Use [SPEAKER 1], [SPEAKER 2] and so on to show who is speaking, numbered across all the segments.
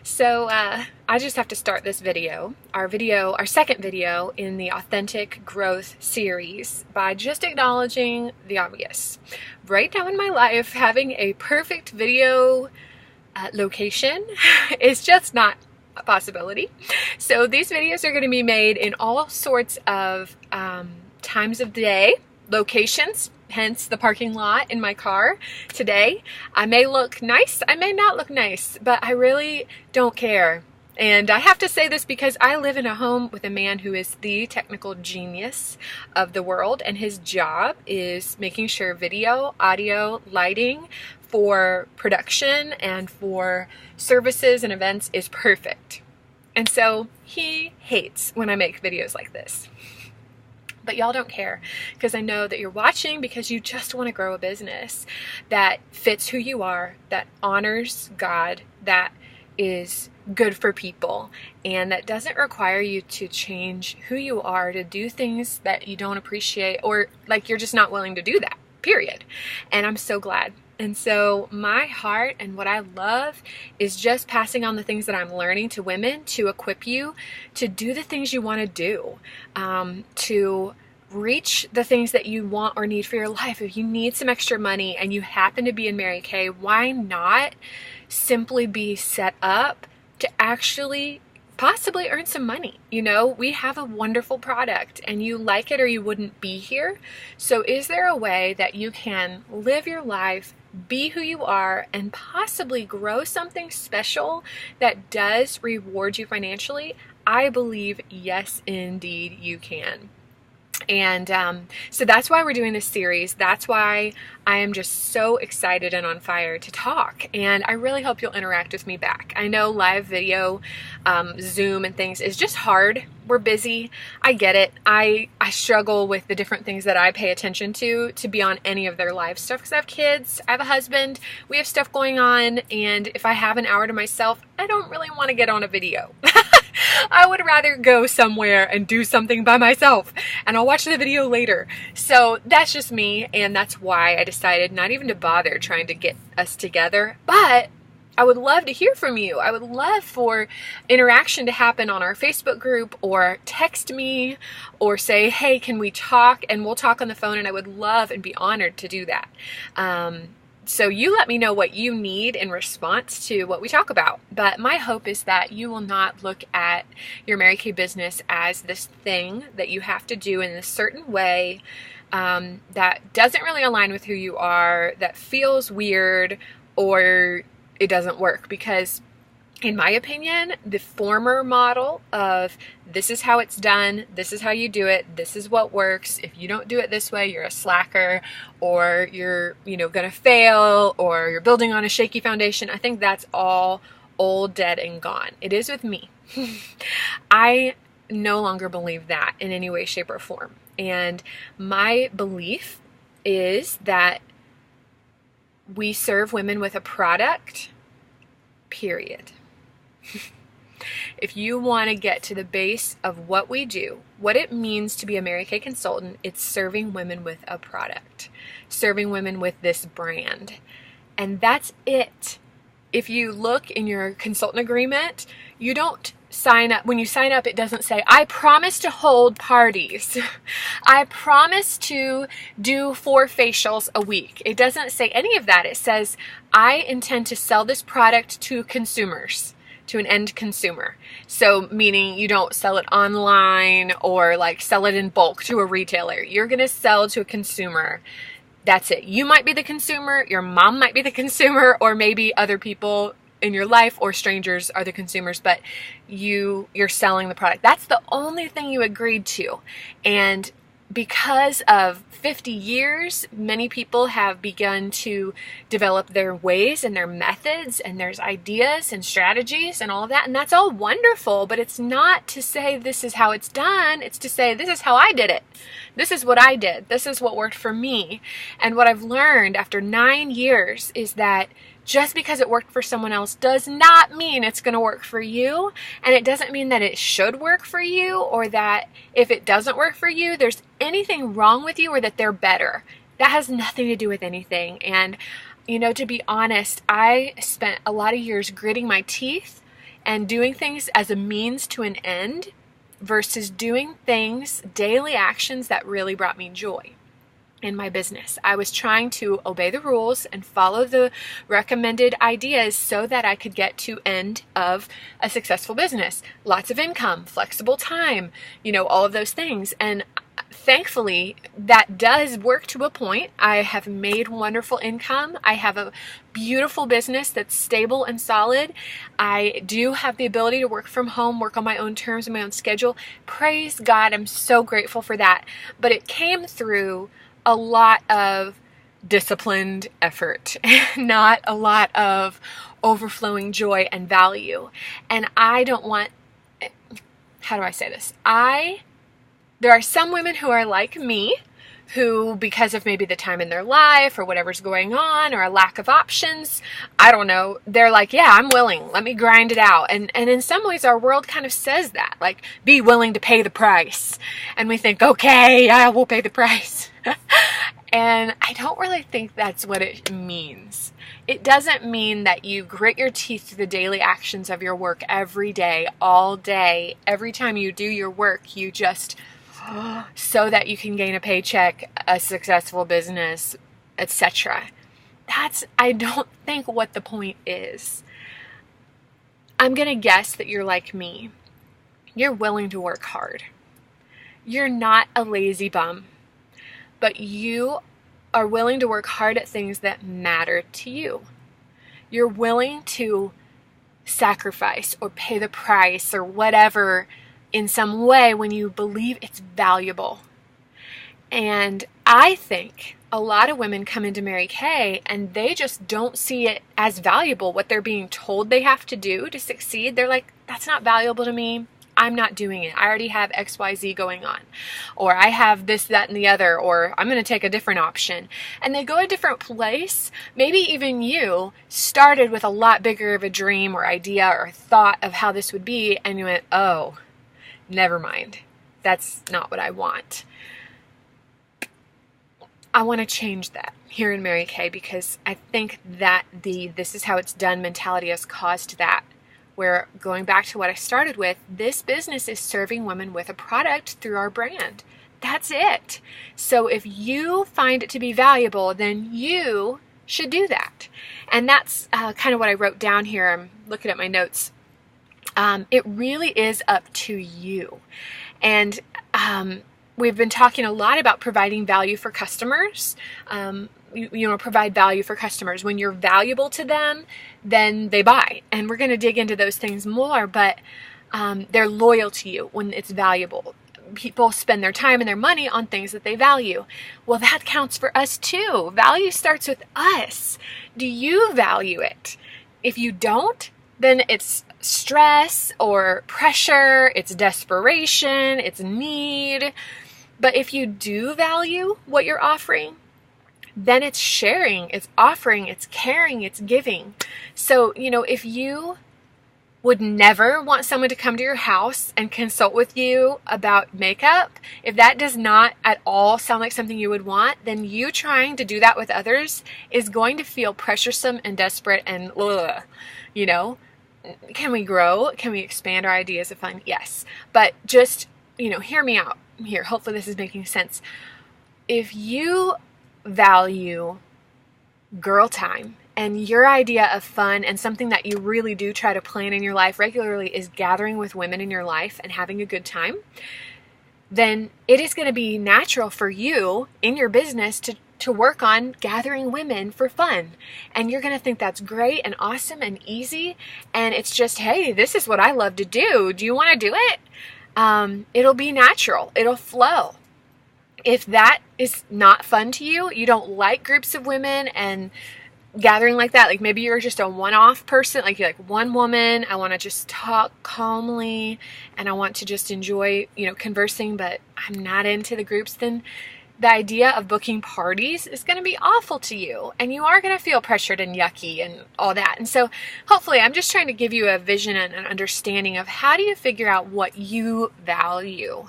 [SPEAKER 1] So I just have to start this our second video in the Authentic Growth series by just acknowledging the obvious. Right now in my life, having a perfect video location is just not a possibility. So these videos are going to be made in all sorts of times of the day, locations, hence the parking lot in my car today. I may look nice, I may not look nice, but I really don't care. And I have to say this because I live in a home with a man who is the technical genius of the world, and his job is making sure video, audio, lighting for production and for services and events is perfect. And so he hates when I make videos like this. But y'all don't care, because I know that you're watching because you just want to grow a business that fits who you are, that honors God, that is good for people, and that doesn't require you to change who you are to do things that you don't appreciate, or like you're just not willing to do that, period. And I'm so glad. And so my heart and what I love is just passing on the things that I'm learning to women to equip you to do the things you want to do, to reach the things that you want or need for your life. If you need some extra money and you happen to be in Mary Kay, why not simply be set up to actually possibly earn some money? You know, we have a wonderful product and you like it or you wouldn't be here. So is there a way that you can live your life, be who you are, and possibly grow something special that does reward you financially? I believe yes, indeed you can. And so that's why we're doing this series. That's why I am just so excited and on fire to talk. And I really hope you'll interact with me back. I know live video, Zoom and things is just hard. We're busy. I get it. I struggle with the different things that I pay attention to be on any of their live stuff, because I have kids, I have a husband, we have stuff going on. And if I have an hour to myself, I don't really want to get on a video. I would rather go somewhere and do something by myself, and I'll watch the video later. So that's just me, and that's why I decided not even to bother trying to get us together. But I would love to hear from you. I would love for interaction to happen on our Facebook group, or text me, or say, hey, can we talk? And we'll talk on the phone, and I would love and be honored to do that. So you let me know what you need in response to what we talk about. But my hope is that you will not look at your Mary Kay business as this thing that you have to do in a certain way that doesn't really align with who you are, that feels weird, or it doesn't work. Because in my opinion, the former model of this is how it's done, this is how you do it, this is what works. If you don't do it this way, you're a slacker, or you're, going to fail, or you're building on a shaky foundation. I think that's all old, dead, and gone. It is with me. I no longer believe that in any way, shape, or form. And my belief is that we serve women with a product, period. If you want to get to the base of what we do, what it means to be a Mary Kay consultant, it's serving women with a product, serving women with this brand. And that's it. If you look in your consultant agreement, you don't sign up. When you sign up, it doesn't say, I promise to hold parties. I promise to do 4 facials a week. It doesn't say any of that. It says, I intend to sell this product to consumers, to an end consumer. So meaning you don't sell it online or like sell it in bulk to a retailer. You're going to sell to a consumer. That's it. You might be the consumer, your mom might be the consumer, or maybe other people in your life or strangers are the consumers, but you're selling the product. That's the only thing you agreed to. And because of 50 years, many people have begun to develop their ways and their methods, and there's ideas and strategies and all of that. And that's all wonderful, but it's not to say this is how it's done. It's to say this is how I did it. This is what I did. This is what worked for me. And what I've learned after 9 years is that just because it worked for someone else does not mean it's going to work for you. And it doesn't mean that it should work for you, or that if it doesn't work for you, there's anything wrong with you, or that they're better. That has nothing to do with anything. And, to be honest, I spent a lot of years gritting my teeth and doing things as a means to an end versus doing things, daily actions that really brought me joy in my business. I was trying to obey the rules and follow the recommended ideas so that I could get to end of a successful business. Lots of income, flexible time, all of those things. And thankfully, that does work to a point. I have made wonderful income. I have a beautiful business that's stable and solid. I do have the ability to work from home, work on my own terms and my own schedule. Praise God, I'm so grateful for that. But it came through a lot of disciplined effort, not a lot of overflowing joy and value. And I don't want, how do I say this? There are some women who are like me, who, because of maybe the time in their life or whatever's going on or a lack of options, I don't know, they're like, yeah, I'm willing. Let me grind it out. And in some ways, our world kind of says that, like, be willing to pay the price. And we think, okay, I will pay the price. And I don't really think that's what it means. It doesn't mean that you grit your teeth through the daily actions of your work every day, all day. Every time you do your work, you just, so that you can gain a paycheck, a successful business, etc. That's, I don't think, what the point is. I'm going to guess that you're like me. You're willing to work hard. You're not a lazy bum. But you are willing to work hard at things that matter to you. You're willing to sacrifice or pay the price or whatever in some way when you believe it's valuable. And I think a lot of women come into Mary Kay and they just don't see it as valuable, what they're being told they have to do to succeed. They're like, that's not valuable to me. I'm not doing it. I already have XYZ going on, or I have this, that, and the other, or I'm going to take a different option. And they go a different place. Maybe even you started with a lot bigger of a dream or idea or thought of how this would be, and you went, oh, never mind. That's not what I want. I want to change that here in Mary Kay, because I think that this is how it's done mentality has caused that. Where, going back to what I started with, this business is serving women with a product through our brand. That's it. So if you find it to be valuable, then you should do that. And that's kind of what I wrote down here. I'm looking at my notes. It really is up to you. And we've been talking a lot about providing value for customers. Provide value for customers. When you're valuable to them, then they buy. And we're going to dig into those things more, but they're loyal to you when it's valuable. People spend their time and their money on things that they value. Well, that counts for us too. Value starts with us. Do you value it? If you don't, then it's stress or pressure, it's desperation, it's need. But if you do value what you're offering, then it's sharing, it's offering, it's caring, it's giving. So, if you would never want someone to come to your house and consult with you about makeup, if that does not at all sound like something you would want, then you trying to do that with others is going to feel pressuresome and desperate and, Can we grow? Can we expand our ideas of fun? Yes. But just, hear me out here. Hopefully this is making sense. If you value girl time and your idea of fun and something that you really do try to plan in your life regularly is gathering with women in your life and having a good time, then it is going to be natural for you in your business to work on gathering women for fun. And you're going to think that's great and awesome and easy. And it's just, hey, this is what I love to do. Do you want to do it? It'll be natural. It'll flow. If that is not fun to you, you don't like groups of women and gathering like that, like maybe you're just a one-off person, like you're like one woman, I want to just talk calmly and I want to just enjoy, conversing, but I'm not into the groups, then the idea of booking parties is going to be awful to you and you are going to feel pressured and yucky and all that. And so hopefully I'm just trying to give you a vision and an understanding of how do you figure out what you value.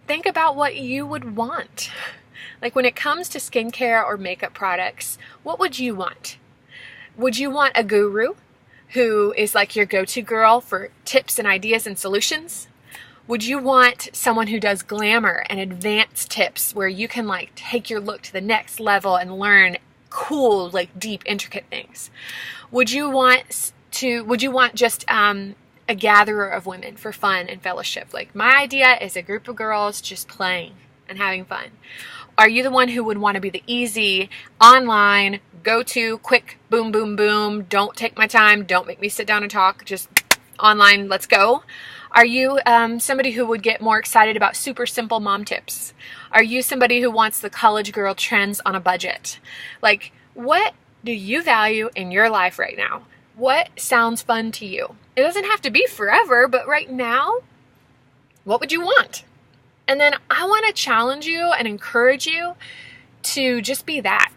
[SPEAKER 1] Think about what you would want. Like when it comes to skincare or makeup products, what would you want? Would you want a guru who is like your go-to girl for tips and ideas and solutions? Would you want someone who does glamour and advanced tips where you can like take your look to the next level and learn cool, like deep, intricate things? Would you want just a gatherer of women for fun and fellowship? Like, my idea is a group of girls just playing and having fun. Are you the one who would want to be the easy, online, go-to, quick, boom, boom, boom, don't take my time, don't make me sit down and talk, just online, let's go? Are you somebody who would get more excited about super simple mom tips? Are you somebody who wants the college girl trends on a budget? Like, what do you value in your life right now? What sounds fun to you? It doesn't have to be forever, but right now, what would you want? And then I want to challenge you and encourage you to just be that,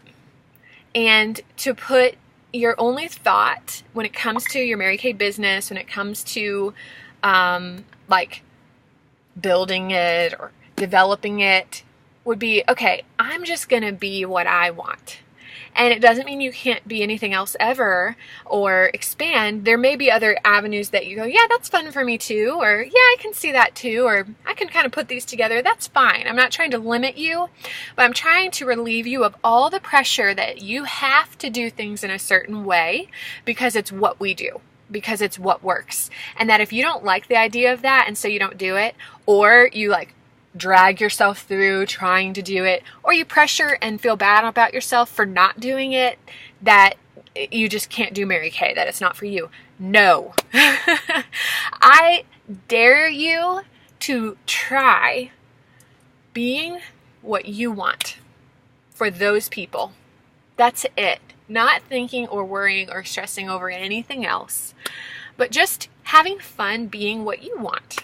[SPEAKER 1] and to put your only thought when it comes to your Mary Kay business, when it comes to like building it or developing it, would be, okay, I'm just going to be what I want. And it doesn't mean you can't be anything else ever or expand. There may be other avenues that you go, yeah, that's fun for me too. Or yeah, I can see that too. Or I can kind of put these together. That's fine. I'm not trying to limit you, but I'm trying to relieve you of all the pressure that you have to do things in a certain way because it's what we do, because it's what works. And that if you don't like the idea of that and so you don't do it, or you like drag yourself through trying to do it, or you pressure and feel bad about yourself for not doing it, that you just can't do Mary Kay, that it's not for you. No. I dare you to try being what you want for those people. That's it. Not thinking or worrying or stressing over anything else, but just having fun being what you want.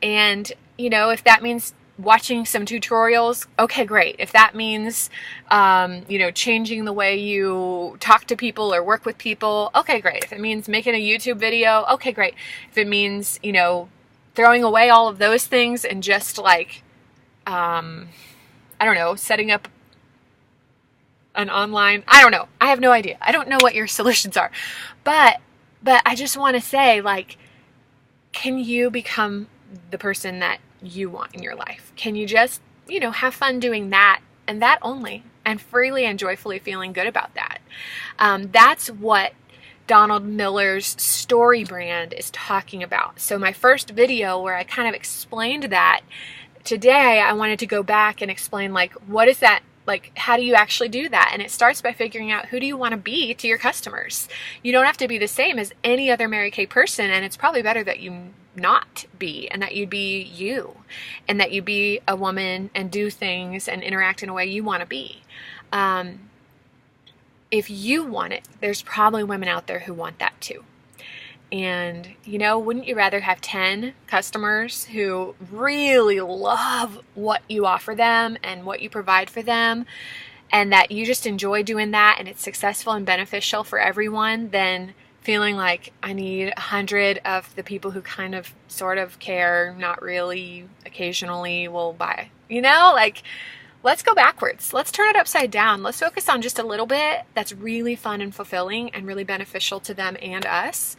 [SPEAKER 1] And, you know, if that means watching some tutorials, okay, great. If that means, you know, changing the way you talk to people or work with people, okay, great. If it means making a YouTube video, okay, great. If it means, you know, throwing away all of those things and just like, I don't know, setting up an online, I don't know. I have no idea. I don't know what your solutions are, but I just want to say, like, can you become the person that you want in your life? Can you just, you know, have fun doing that and that only, and freely and joyfully feeling good about that? That's what Donald Miller's story brand is talking about. So my first video where I kind of explained that, today I wanted to go back and explain, like, what is that? Like, how do you actually do that? And it starts by figuring out, who do you want to be to your customers? You don't have to be the same as any other Mary Kay person, and it's probably better that you not be, and that you be you, and that you be a woman and do things and interact in a way you want to be. If you want it, there's probably women out there who want that too. And, you know, wouldn't you rather have 10 customers who really love what you offer them and what you provide for them, and that you just enjoy doing that and it's successful and beneficial for everyone, than feeling like I need 100 of the people who kind of sort of care, not really, occasionally will buy? You know, like, let's go backwards. Let's turn it upside down. Let's focus on just a little bit that's really fun and fulfilling and really beneficial to them and us.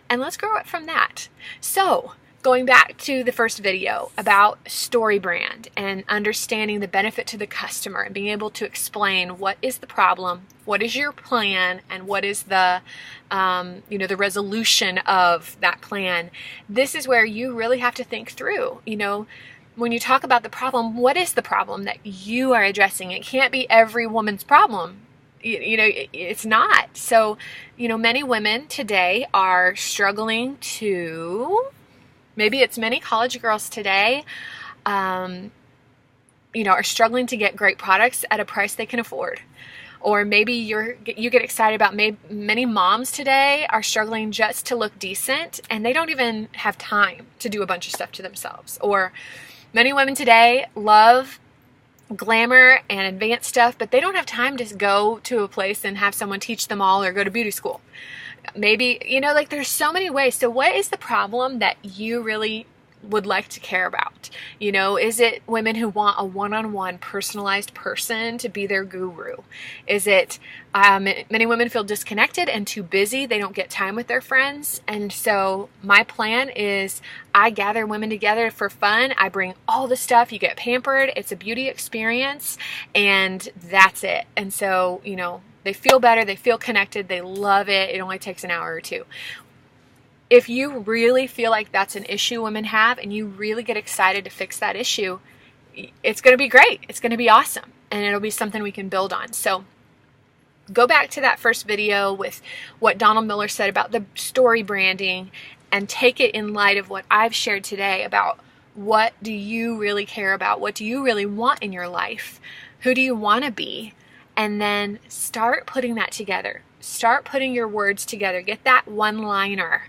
[SPEAKER 1] And let's grow it from that. So, going back to the first video about story brand and understanding the benefit to the customer and being able to explain what is the problem, what is your plan, and what is the, you know, the resolution of that plan. This is where you really have to think through, you know, when you talk about the problem, what is the problem that you are addressing? It can't be every woman's problem. You know, it's not. So, you know, many women today are struggling to, maybe it's many college girls today, you know, are struggling to get great products at a price they can afford. Or maybe you get excited about, many moms today are struggling just to look decent and they don't even have time to do a bunch of stuff to themselves. Or many women today love glamour and advanced stuff, but they don't have time to go to a place and have someone teach them all, or go to beauty school. Maybe, you know, like, there's so many ways. So what is the problem that you really would like to care about? You know, is it women who want a one-on-one personalized person to be their guru? Is it many women feel disconnected and too busy, they don't get time with their friends? And so my plan is I gather women together for fun. I bring all the stuff, you get pampered, it's a beauty experience, and that's it. And so, you know, they feel better, they feel connected, they love it. It only takes an hour or two. If you really feel like that's an issue women have and you really get excited to fix that issue, it's going to be great. It's going to be awesome. And it'll be something we can build on. So go back to that first video with what Donald Miller said about the story branding and take it in light of what I've shared today about what do you really care about? What do you really want in your life? Who do you want to be? And then start putting that together. Start putting your words together. Get that one-liner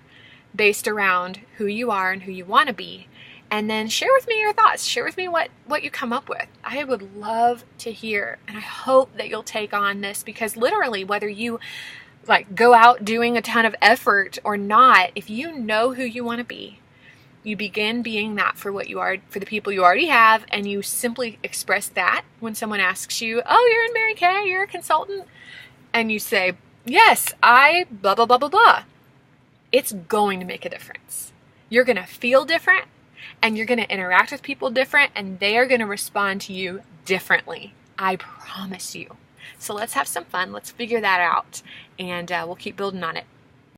[SPEAKER 1] based around who you are and who you want to be. And then share with me your thoughts. Share with me what you come up with. I would love to hear. And I hope that you'll take on this, because literally, whether you like go out doing a ton of effort or not, if you know who you want to be, you begin being that for what you are, for the people you already have, and you simply express that when someone asks you, oh, you're in Mary Kay, you're a consultant, and you say, yes, I blah, blah, blah, blah, blah. It's going to make a difference. You're going to feel different, and you're going to interact with people different, and they are going to respond to you differently. I promise you. So let's have some fun. Let's figure that out, and we'll keep building on it.